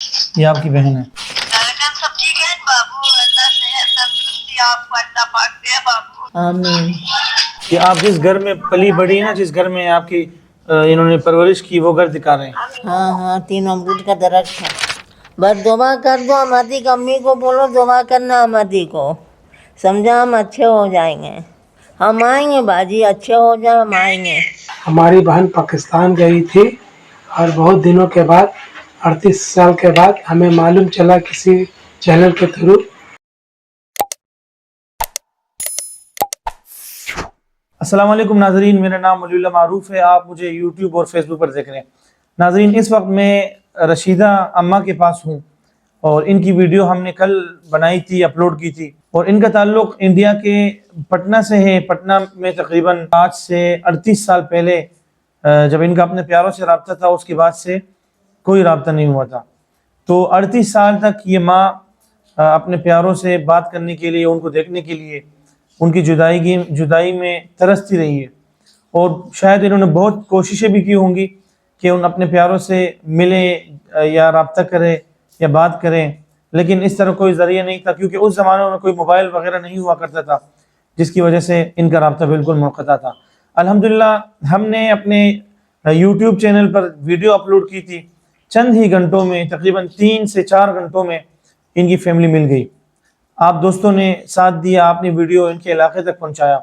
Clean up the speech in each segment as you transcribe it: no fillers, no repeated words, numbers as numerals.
ये आपकी बहन है। सब ठीक है बाबू, अल्लाह से तंदुरुस्ती आपको अल्लाह पाक दे बाबू। आमीन। कि आप जिस घर में पली बड़ी है ना, जिस घर में आपकी इन्होंने परवरिश की, वो घर दिखा रहे हैं। हाँ हाँ, 3 अमरूद का दरख्त है। बस दुआ कर दो अमदी की अम्मी को, बोलो दुआ करना अमदी को, समझा हम अच्छे हो जाएंगे। हम आएंगे बाजी, अच्छे हो जाए हम आएंगे। हमारी बहन पाकिस्तान गई थी और बहुत दिनों के बाद 38 साल के बाद हमें मालूम चला किसी चैनल के थ्रू। अस्सलाम वालेकुम नाजरीन, मेरा नाम वलीउल्लाह मारूफ है। आप मुझे यूट्यूब और फेसबुक पर देख रहे हैं। नाजरीन, इस वक्त मैं रशीदा अम्मा के पास हूँ और इनकी वीडियो हमने कल बनाई थी, अपलोड की थी। और इनका ताल्लुक इंडिया के पटना से है। पटना में तकरीबन आज से 38 साल पहले जब इनका अपने प्यारों से रब्ता था, उसके बाद से कोई रब्ता नहीं हुआ था। तो 38 साल तक ये माँ अपने प्यारों से बात करने के लिए, उनको देखने के लिए, उनकी जुदाई में तरसती रही है। और शायद इन्होंने बहुत कोशिशें भी की होंगी कि उन अपने प्यारों से मिलें या रब्ता करें या बात करें, लेकिन इस तरह कोई ज़रिया नहीं था, क्योंकि उस ज़माने में कोई मोबाइल वगैरह नहीं हुआ करता था, जिसकी वजह से इनका रब्ता बिल्कुल मुनक़ता था। अल्हम्दुलिल्लाह हमने अपने यूट्यूब चैनल पर वीडियो अपलोड की थी। चंद ही घंटों में, तकरीबन 3 से 4 घंटों में इनकी फैमिली मिल गई। आप दोस्तों ने साथ दिया, आपने वीडियो इनके इलाके तक पहुंचाया।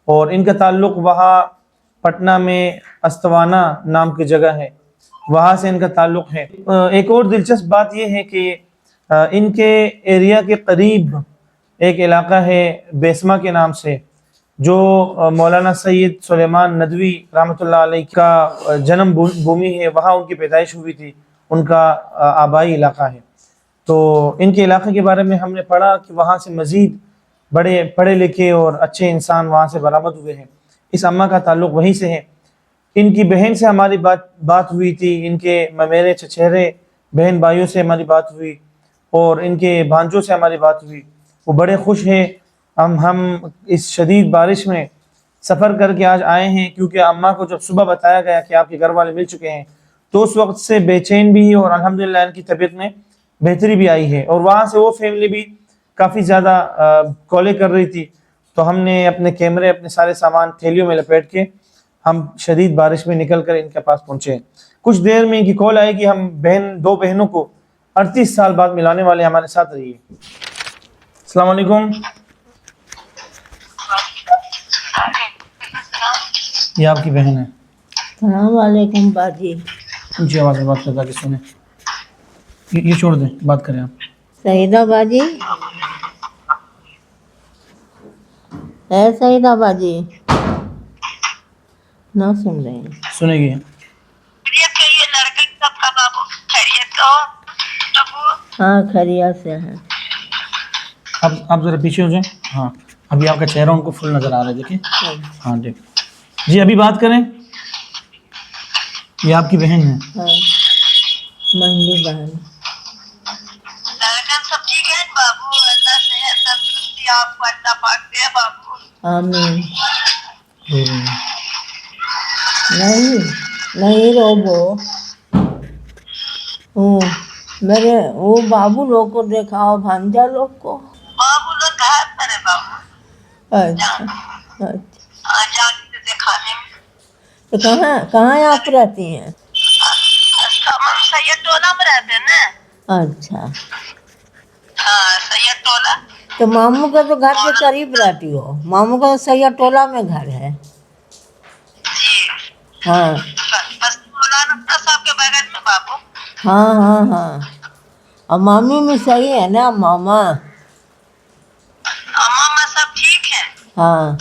और इनका ताल्लुक़ वहाँ पटना में अस्तवाना नाम की जगह है, वहाँ से इनका ताल्लुक़ है। एक और दिलचस्प बात यह है कि इनके एरिया के करीब एक इलाका है बेसमा के नाम से, जो मौलाना सैयद सुलेमान नदवी रहमतुल्लाह अलैह का जन्म भूमि है। वहाँ उनकी पैदाइश हुई थी, उनका आबाई इलाका है। तो इनके इलाके के बारे में हमने पढ़ा कि वहाँ से मज़ीद बड़े पढ़े लिखे और अच्छे इंसान वहाँ से बरामद हुए हैं। इस अम्मा का ताल्लुक़ वहीं से है। इनकी बहन से हमारी बात हुई थी, इनके ममेरे चचेरे बहन भाइयों से हमारी बात हुई और इनके भांजों से हमारी बात हुई। वो बड़े खुश हैं। हम इस शदीद बारिश में सफ़र करके आज आए हैं, क्योंकि अम्मा को जब सुबह बताया गया कि आपके घर वाले मिल चुके हैं, तो उस वक्त से बेचैन भी, और अल्हम्दुलिल्लाह इनकी तबीयत में बेहतरी भी आई है। और वहाँ से वो फैमिली भी काफ़ी ज़्यादा कॉलें कर रही थी। तो हमने अपने कैमरे, अपने सारे सामान थैलियों में लपेट के हम शदीद बारिश में निकल कर इनके पास पहुँचे। कुछ देर में इनकी कॉल आई कि हम दो बहनों को 38 साल बाद मिलाने वाले, हमारे साथ रहिए। अस्सलाम वालेकुम। ये आपकी बहन है। अस्सलाम वालेकुम बाजी। ऊंची आवाज़ में बात कर ताकि सुने। ये छोड़ दें, बात करें आप। सईदा बाजी है, सईदा बाजी ना सुन रहे हैं। सुनेगी। हाँ खैरियत से है। अब आप ज़रा पीछे हो जाएं। हाँ, अभी आपका चेहरा उनको फुल नज़र आ रहा है, देखिए। हाँ देख जी, अभी बात करें। ये आपकी बहन है। हाँ, महंगी बहन। सब ठीक है बाबू, अल्लाह से तंदुरुस्ती आपको अल्लाह पाक दे बाबू। आमीन। नहीं नहीं रोबो। मेरे वो बाबू लोग को दिखाओ, भांजा लोग को। बाबू लोग घर पर है बाबू। अच्छा अच्छा, दिखाने में। तो कहाँ कहाँ आप रहती हैं? सैयद टोला में रहते हैं ना। अच्छा हाँ, सैयद टोला। तो मामू का तो घर के करीब रहती हो। मामू का सैयद टोला में घर है। हाँ बस मौलाना साहब के बगल में बाबू। हाँ हाँ हाँ। और मामी में सही है ना मामा? मामा सब ठीक है। हाँ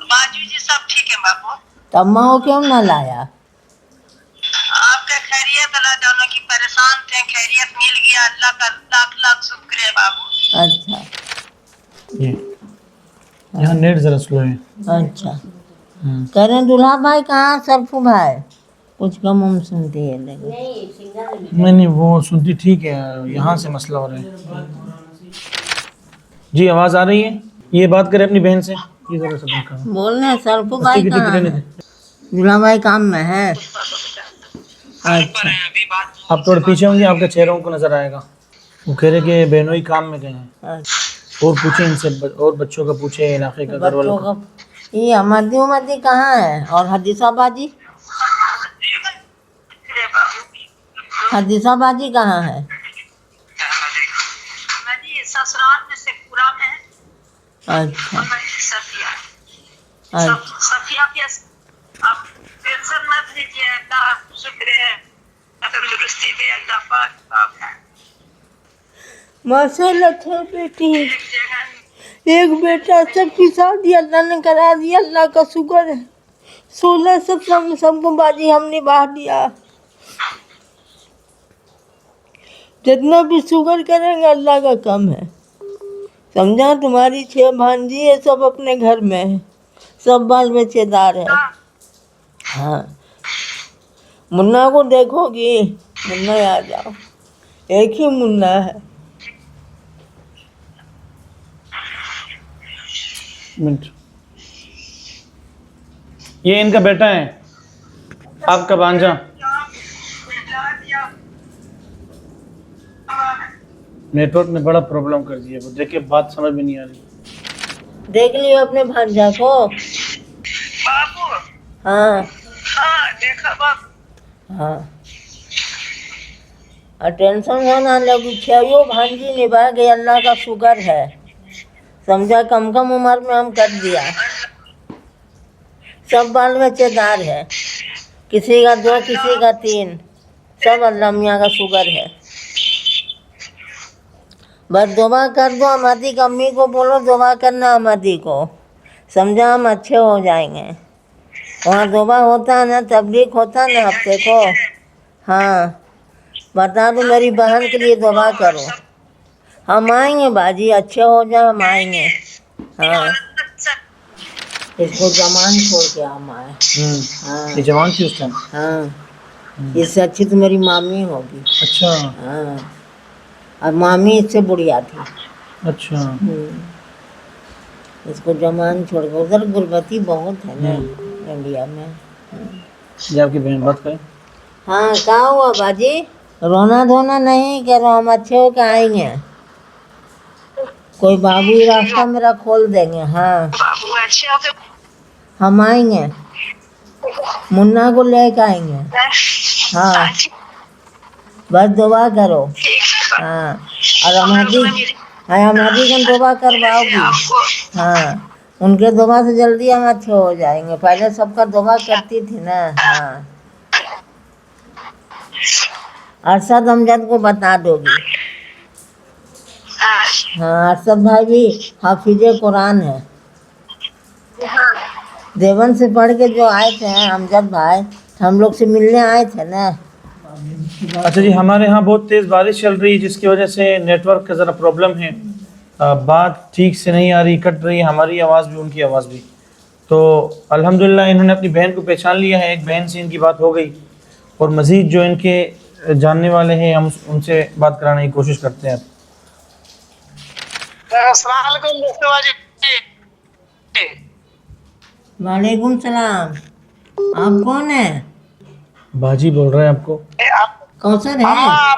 बाजू जी सब ठीक है बाबू। तो अम्मा को क्यों ना लाया? आपके खैरियत अल्लाह जानो की परेशान थे, खैरियत मिल गया, अल्लाह का लाख लाख शुक्र है बाबू। अच्छा ये यहाँ नेट ज़रा स्लो है। अच्छा कह रहे दूल्हा भाई कहाँ, सरफू भाई कुछ कम हम सुनती है लेकिन नहीं, वो सुनती ठीक है, यहाँ से मसला हो रहा है। जी आवाज़ आ रही है। ये बात करें अपनी बहन से। ये ज़रा सा बोल रहे सरफू भाई कहाँ है? दूल्हा भाई काम में है। अच्छा आप थोड़े पीछे होंगे, आपके चेहरों को नजर आएगा। वो कह रहे कि बहनोई काम में गए हैं। अच्छा। और पूछे इनसे, और बच्चों का पूछे, इलाके का, घर वालों बच्चों का। का ये अमदी उमदी कहाँ है? और हदीसाबाजी, हदीसाबाजी कहाँ है? ससुराल में से पूरा में है। अच्छा सफिया अच्छा सफिया की आप टेंशन मत लीजिए, अल्लाह शुक्र है, तंदुरुस्ती दे अल्लाह पाक आप है। माशाल्लाह अच्छा बेटी है। एक जगह एक बेटा सबकी शादी अल्लाह ने करा दिया, अल्लाह का शुक्र है। 16 सब सबको बाजी हम निभा दिया। जितना भी शुक्र करेंगे अल्लाह का कम है। समझा, तुम्हारी 6 भांजी है, सब अपने घर में है, सब बाल बच्चेदार है। हाँ, मुन्ना को देखोगी? मुन्ना आ जाओ, एक ही मुन्ना है। मिनट। ये इनका बेटा है, आपका भांजा। नेटवर्क ने बड़ा प्रॉब्लम कर दिया, वो देखिए बात समझ में नहीं आ रही। देख लियो अपने भांजा को। बाबू। हाँ हाँ देखा बाबू। हाँ, और टेंशन होना लगी, छो भांजी निभा गई, अल्लाह का शुक्र है। समझा, कम कम उम्र में हम कर दिया। सब बाल बच्चेदार है, किसी का 2 किसी का 3, सब अल्लाह मियाँ का शुक्र है। बस दुआ कर दो, अमादी की अम्मी को बोलो दुआ करना अमादी को। समझा, हम अच्छे हो जाएंगे। वहाँ दुआ होता है ना, तबलीग होता है ना हफ्ते को। हाँ, बता दो मेरी बहन के लिए दुआ करो। हम आएंगे बाजी, अच्छे हो जाए, हम आएंगे। हाँ, इसको जमान छोड़ के हम आए। हाँ ये जवान थी उस टाइम। हाँ, इससे अच्छी तो मेरी मामी होगी। अच्छा हाँ, और मामी इससे बुढ़िया थी। अच्छा। इसको जमान छोड़ के, उधर गुर्बती बहुत है ना इंडिया में। ये आपकी बहन बात करें। हाँ, क्या हुआ बाजी? रोना धोना नहीं करो, हम अच्छे हो के आएंगे। कोई बाबू रास्ता मेरा खोल देंगे। हाँ, बाबू अच्छे होके हम आएंगे, मुन्ना को लेके आएंगे। हाँ, बस दुआ करो। हाँ, और हमारी को दुआ करवाओगी। हाँ, उनके दुआ से जल्दी हम अच्छे हो जाएंगे। पहले सबका दुआ करती थी ना। हाँ, अरशद अमजद को बता दोगी। हाँ, अरशद भाई भी हाफिजे कुरान है। देवन से पढ़ के जो आए थे अमजद भाई, हम लोग से मिलने आए थे ना। अच्छा जी, हमारे यहाँ बहुत तेज़ बारिश चल रही है, जिसकी वजह से नेटवर्क का ज़रा प्रॉब्लम है। बात ठीक से नहीं आ रही, कट रही है, हमारी आवाज़ भी उनकी आवाज़ भी। तो अल्हम्दुलिल्लाह इन्होंने अपनी बहन को पहचान लिया है, एक बहन से इनकी बात हो गई, और मज़ीद जो इनके जानने वाले हैं हम उनसे बात कराने की कोशिश करते हैं। वालेकुम सलाम। आप कौन है? बाजी बोल रहे हैं आपको। कौसर है? हाँ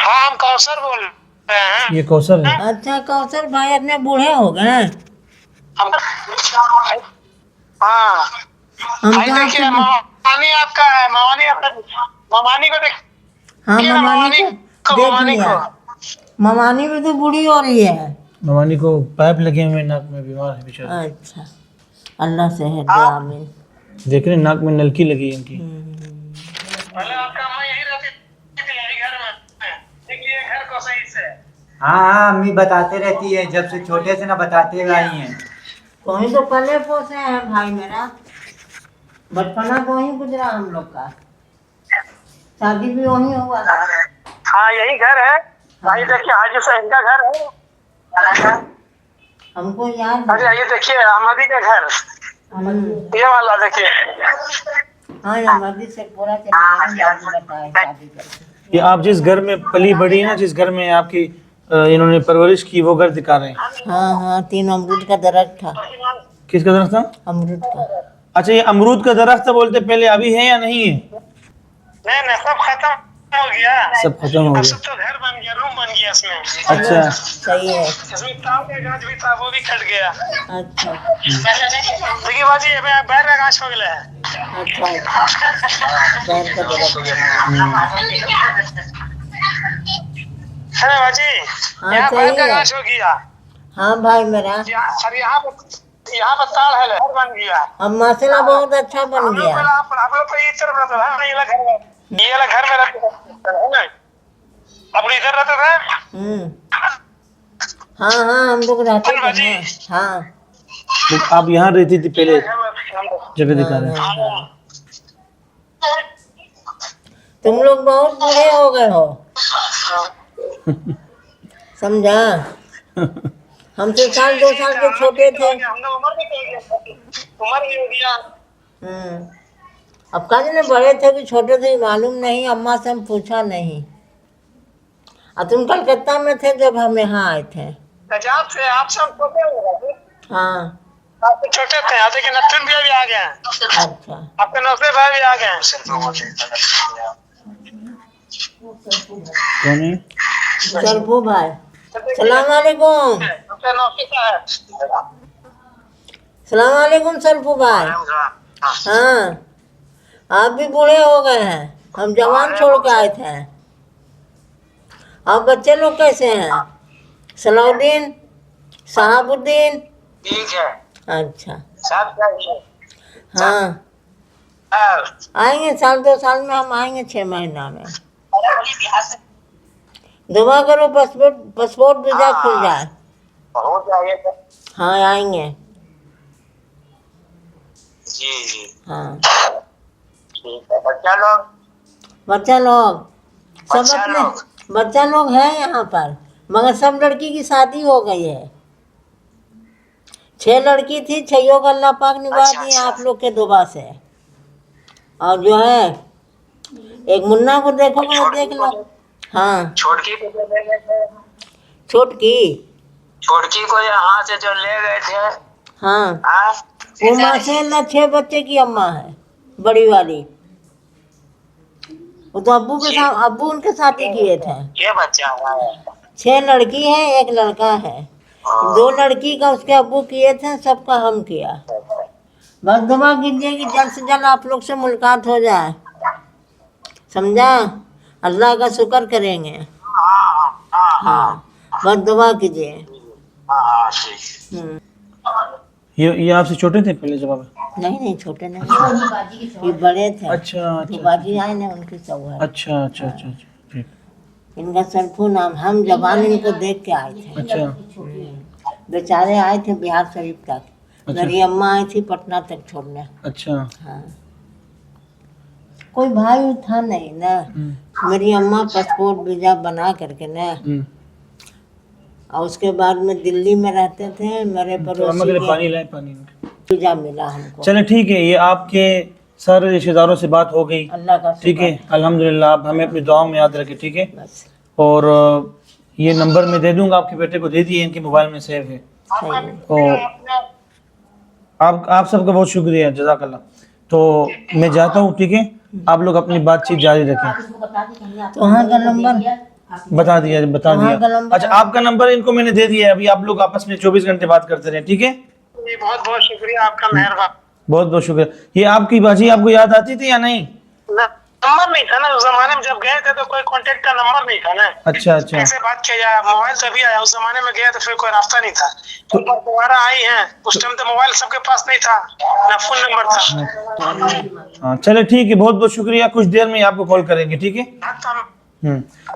हम कौसर बोल रहे हैं। ये कौसर है। अच्छा, कौसर भाई अपने बूढ़े हो गए। हम हाँ हम भाई तो देखिए, आपसे ममानी आपका है, ममानी आपका, ममानी को देख। हाँ, ममानी को देख ममानी लिया। को ममानी भी तो बूढ़ी हो रही है। ममानी को पाइप लगे हुए, नाक में, बीमार है बेचारी। अच्छा, अल्लाह सेहत दे, आमीन। देख रहे हैं, नाक में नलकी लगी है इनकी। पहले आपका अम्मा यही रहती थी, यही घर में। देखिए घर को सही से। हाँ हाँ, अम्मी बताते रहती है, जब से छोटे से ना बताते हुए आई हैं। वहीं तो पले पोसे हैं भाई मेरा, बचपना तो वहीं गुजरा हम लोग का, शादी भी वहीं हुआ था। हाँ यही घर है भाई, देखिए हाजी साहब का घर है। हमको याद अरे है। ये देखिए अहमदी का घर, ये वाला देखिए। हाँ, अहमदी से पूरा चलेगा, बताए शादी करके। ये आप जिस घर में पली बड़ी है ना, जिस घर में आपकी इन्होंने परवरिश की, वो घर दिखा रहे हैं। हाँ हाँ, 3 अमरूद का दरख्त था। किसका दरख्त था? अमरूद का। अच्छा, ये अमरूद का दरख्त बोलते पहले, अभी है या नहीं है? नहीं सब खत्म हो गया। सब खत्म हो अब गया। सब तो घर बन गया, रूम बन गया इसमें। अच्छा सही है। इसमें ताव का गाछ भी था, वो भी कट गया। अच्छा देखिए बाजी अबे बैर का गाछ हो गया है। अच्छा बैर का दरख्त। है ना बाजी? हाँ, यहाँ सही बैर का है। गाछ हो गया। हाँ भाई मेरा, और यहाँ पर ताड़ है, घर बन गया। अब माशाल्लाह बहुत अच्छा बन हम लोग गया। आप लोग तो ये तरफ रहते थे, ये वाला घर में, ये वाला घर में रहते थे, है ना? अपने इधर रहते थे। हाँ हाँ हम लोग रहते थे बाजी। ना। हाँ तो आप यहाँ रहती थी पहले, जगह दिखा रहे हैं। तुम लोग बहुत बूढ़े हो गए हो, समझा? हमसे 1-2 साल के छोटे थे। हम लोग उम्र भी हो गया, उम्र भी हो गया। अब कहा ने बड़े थे कि छोटे थे मालूम नहीं, अम्मा से हम पूछा नहीं। और तुम कलकत्ता में थे जब हम यहाँ आए थे। पंजाब से आप सब छोटे हो गए। हाँ आप तो छोटे थे, आते के नथुन भी अभी आ गए हैं। अच्छा आपके नौसे भाई भी आ गए हैं। कौन है? सरपू भाई, सलाम वालेकुम। आपके नौसे का है। सलाम वालेकुम सरपू भाई। हाँ आप भी बूढ़े हो गए हैं, हम जवान छोड़ के आए थे। आप बच्चे लोग कैसे हैं? सलाउद्दीन, शहाबुद्दीन? ठीक है, अच्छा सब चाहिए। हाँ आएंगे 1-2 साल में, हम आएंगे 6 महीना में। दुआ करो पासपोर्ट वीजा खुल जाए। हो जाएगा। हाँ आएंगे। जी जी हाँ ठीक है। बच्चा लोग सब बच्चा अपने लोग? बच्चा लोग हैं यहाँ पर, मगर सब लड़की की शादी हो गई है। 6 लड़की थी, 6 का अल्लाह पाक निभा अच्छा, दिए अच्छा। आप लोग के दुआ से। और जो है एक मुन्ना को देखोगे तो देख लो। हाँ छोटकी को जो ले गए थे, छोटकी को यहाँ से जो ले गए थे। हाँ हाँ? वो माशाल्लाह 6 बच्चे की अम्मा है, बड़ी वाली। वो तो अब्बू उनके साथ ही किए थे। ये बच्चा है। 6 लड़की है, 1 लड़का है। 2 लड़की का उसके अब्बू किए थे, सबका हम किया। बस दुआ कीजिए कि जल्द से जल्द आप लोग से मुलाकात हो जाए, समझा? अल्लाह का शुक्र करेंगे। हाँ बस दुआ कीजिए। हाँ ठीक। ये आपसे छोटे थे पहले जब आप? नहीं छोटे नहीं, ये बड़े थे। अच्छा तो बाजी आए ना उनकी सब है। अच्छा अच्छा अच्छा अच्छा ठीक। इनका सरफू नाम, हम जवान इनको देख के आए थे। अच्छा बेचारे आए थे बिहार शरीफ तक। अच्छा। मेरी अम्मा आई थी पटना तक छोड़ने। अच्छा हाँ कोई भाई था नहीं ना। मेरी अम्मा पासपोर्ट वीजा बना करके ना, और उसके बाद में दिल्ली में रहते थे। मेरे तो अम्मा के पड़ोसी लिए के पानी लाए, पानी। वीजा मिला हमको। चले ठीक है, ये आपके सारे रिश्तेदारों से बात हो गई, अल्लाह का ठीक है अल्हम्दुलिल्लाह। आप हमें अपनी दुआओं में याद रखें, ठीक है? बस और ये नंबर मैं दे दूंगा, आपके बेटे को दे दिए, इनके मोबाइल में सेव है। सही है। तो आप सबका बहुत शुक्रिया, जज़ाकल्लाह। तो मैं जाता हूँ, ठीक है? आप लोग अपनी बातचीत जारी रखें। तो वहाँ का नंबर बता दिया वहाँ का दिया। नंबर- अच्छा आपका नंबर इनको मैंने दे दिया है, अभी आप लोग आपस में 24 घंटे बात करते रहे, ठीक है? बहुत बहुत शुक्रिया आपका, मेहरबान। बहुत बहुत शुक्रिया। ये आपकी बाजी आपको याद आती थी या नहीं? नंबर नहीं था ना उस जमाने में, जब गए थे तो कोई कांटेक्ट का नंबर नहीं था ना। अच्छा अच्छा कैसे बात किया जाए, मोबाइल तभी आया। उस जमाने में गया तो फिर कोई रास्ता नहीं था। तो दोबारा आई हैं, उस टाइम तो मोबाइल सबके पास नहीं था, ना फोन नंबर था। हाँ चले ठीक है, बहुत बहुत शुक्रिया। कुछ देर में ही आपको कॉल करेंगे, ठीक है?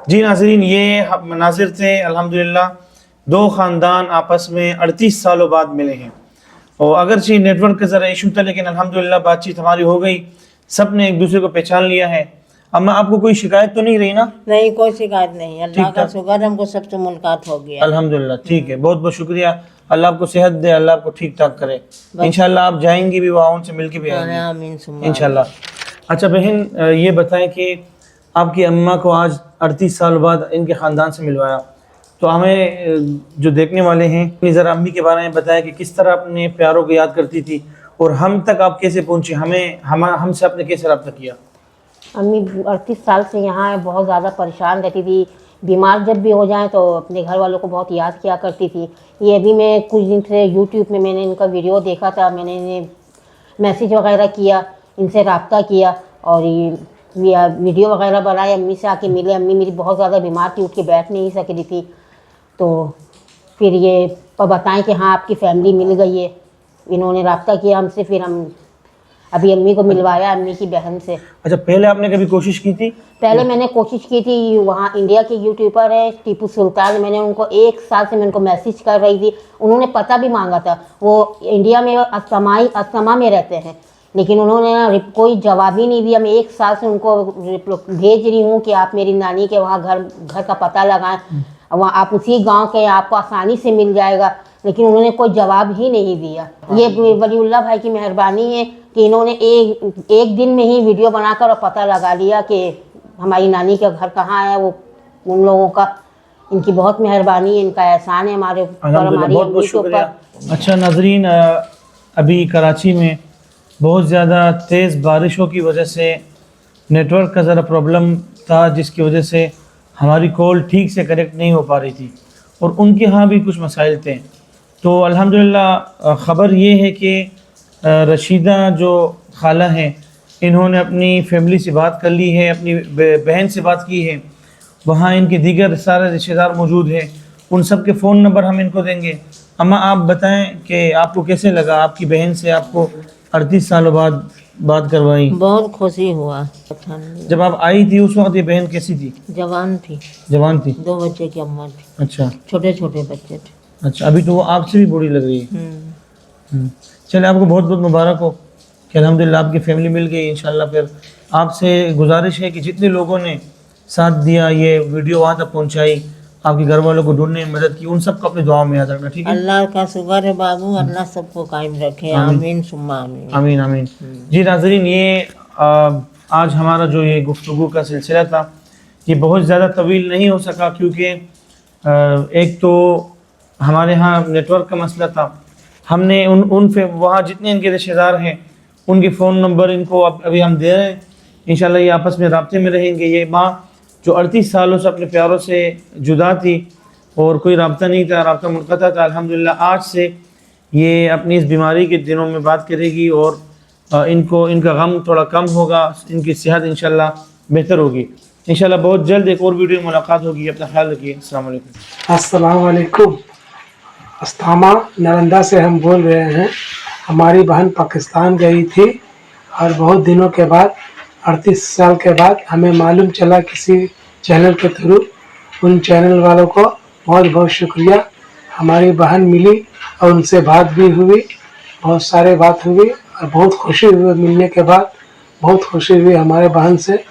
जी नाज़रीन, ये नाज़िर थे। अल्हम्दुलिल्लाह 2 ख़ानदान आपस में 38 सालों बाद मिले हैं। और अगरचे नेटवर्क का ज़रा इशू था, लेकिन अल्हम्दुलिल्लाह बातचीत हमारी हो गई, सब ने एक दूसरे को पहचान लिया है। अम्मा आपको कोई शिकायत तो नहीं रही ना? नहीं कोई शिकायत नहीं, अल्लाह ठीक का था। शुक्र, हमको सबसे मुलाकात हो गया। अल्हम्दुलिल्लाह ठीक है, बहुत बहुत शुक्रिया। अल्लाह आपको सेहत दे, अल्लाह आपको ठीक ठाक करे। इंशाल्लाह आप जाएंगी भी वहाँ, उनसे मिलके भी आएंगी आमीन सुम्मा इंशाल्लाह। अच्छा बहन, ये बताएं कि आपकी अम्मा को आज 38 साल बाद इनके ख़ानदान से मिलवाया, तो हमें जो देखने वाले हैं ज़रा अम्मी के बारे में बताया कि किस तरह अपने प्यारों को याद करती थी, और हम तक आप कैसे पहुँचे, हमसे आपने कैसे रब्ता किया? अम्मी 38 साल से यहाँ है, बहुत ज़्यादा परेशान रहती थी। बीमार जब भी हो जाए तो अपने घर वालों को बहुत याद किया करती थी। ये अभी मैं कुछ दिन से यूट्यूब में मैंने इनका वीडियो देखा था, मैंने इन्हें मैसेज वगैरह किया, इनसे रब्ता किया और ये वीडियो वगैरह बनाए, अम्मी से आके मिले। अम्मी मेरी बहुत ज़्यादा बीमार थी, उठ के बैठ नहीं सक रही थी। तो फिर ये बताएं कि हाँ आपकी फैमिली मिल गई है। इन्होंने रब्ता किया हमसे, फिर हम अभी अम्मी को मिलवाया अम्मी की बहन से। अच्छा, पहले आपने कभी कोशिश की थी? पहले मैंने कोशिश की थी, वहाँ इंडिया के यूट्यूबर है टीपू सुल्तान, मैंने उनको 1 साल से मैं उनको मैसेज कर रही थी। उन्होंने पता भी मांगा था, वो इंडिया में अस्तमा में रहते हैं, लेकिन उन्होंने कोई जवाब ही नहीं दिया। मैं 1 साल से उनको भेज रही हूँ कि आप मेरी नानी के वहाँ घर का पता लगाएं, वहाँ आप उसी गांव के, आपको आसानी से मिल जाएगा, लेकिन उन्होंने कोई जवाब ही नहीं दिया। ये वलीउल्लाह भाई की मेहरबानी है कि इन्होंने एक दिन में ही वीडियो बनाकर और पता लगा लिया कि हमारी नानी का घर कहाँ है। वो उन लोगों का, इनकी बहुत मेहरबानी है, इनका एहसान है हमारे ऊपर, हमारी अम्मी के ऊपर। अच्छा नाजरीन, अभी कराची में बहुत ज़्यादा तेज़ बारिशों की वजह से नेटवर्क का ज़रा प्रॉब्लम था, जिसकी वजह से हमारी कॉल ठीक से कनेक्ट नहीं हो पा रही थी और उनके यहाँ भी कुछ मसाइल थे। तो अल्हम्दुलिल्लाह ख़बर ये है कि रशीदा जो खाला हैं, इन्होंने अपनी फैमिली से बात कर ली है, अपनी बहन से बात की है। वहाँ इनके दीगर सारे रिश्तेदार मौजूद हैं, उन सब के फ़ोन नंबर हम इनको देंगे। अम्मा आप बताएं कि आपको कैसे लगा, आपकी बहन से आपको 38 सालों बाद बात करवाई? बहुत खुशी हुआ। जब आप आई थी उस वक्त ये बहन कैसी थी? जवान थी, जवान थी। 2 बच्चे की अम्मा थी, अच्छा छोटे छोटे बच्चे थे। अच्छा, अभी तो वो आपसे भी बूढ़ी लग रही है। चलिए, आपको बहुत बहुत मुबारक हो कि अल्हम्दुलिल्लाह आपकी फैमिली मिल गई इंशाल्लाह। फिर आपसे गुजारिश है कि जितने लोगों ने साथ दिया, ये वीडियो वहाँ तक पहुँचाई, आपके घर वालों को ढूंढने में मदद की, उन सबको अपनी दुआ में याद रखना, ठीक है? अल्लाह का शुक्र है बाबू, अल्लाह सबको कायम रखे। आमीन सुम्मा आमीन। आमीन आमीन। जी नाज़रीन, ये आज हमारा जो ये गुफ्तगू का सिलसिला था, ये बहुत ज़्यादा तवील नहीं हो सका क्योंकि एक तो हमारे यहाँ नेटवर्क का मसला था। हमने वहाँ जितने इनके रिश्तेदार हैं उनके फ़ोन नंबर इनको अभी हम दे रहे हैं। इंशाल्लाह ये आपस में राब्ते में रहेंगे। ये माँ जो 38 सालों से अपने प्यारों से जुदा थी और कोई राब्ता नहीं था, राब्ता मुनक़ता था, अल्हम्दुलिल्लाह आज से ये अपनी इस बीमारी के दिनों में बात करेगी और इनका गम थोड़ा कम होगा, इनकी सेहत इंशाल्लाह बेहतर होगी। इंशाल्लाह बहुत जल्द एक और वीडियो में मुलाकात होगी। अपना ख्याल रखिए। अस्सलाम वालेकुम। अस्सलाम वालेकुम। अस्थामा नालंदा से हम बोल रहे हैं। हमारी बहन पाकिस्तान गई थी और बहुत दिनों के बाद, 38 साल के बाद हमें मालूम चला किसी चैनल के थ्रू। उन चैनल वालों को बहुत बहुत शुक्रिया। हमारी बहन मिली और उनसे बात भी हुई, बहुत सारे बात हुई और बहुत खुशी हुई मिलने के बाद। बहुत खुशी हुई हमारे बहन से।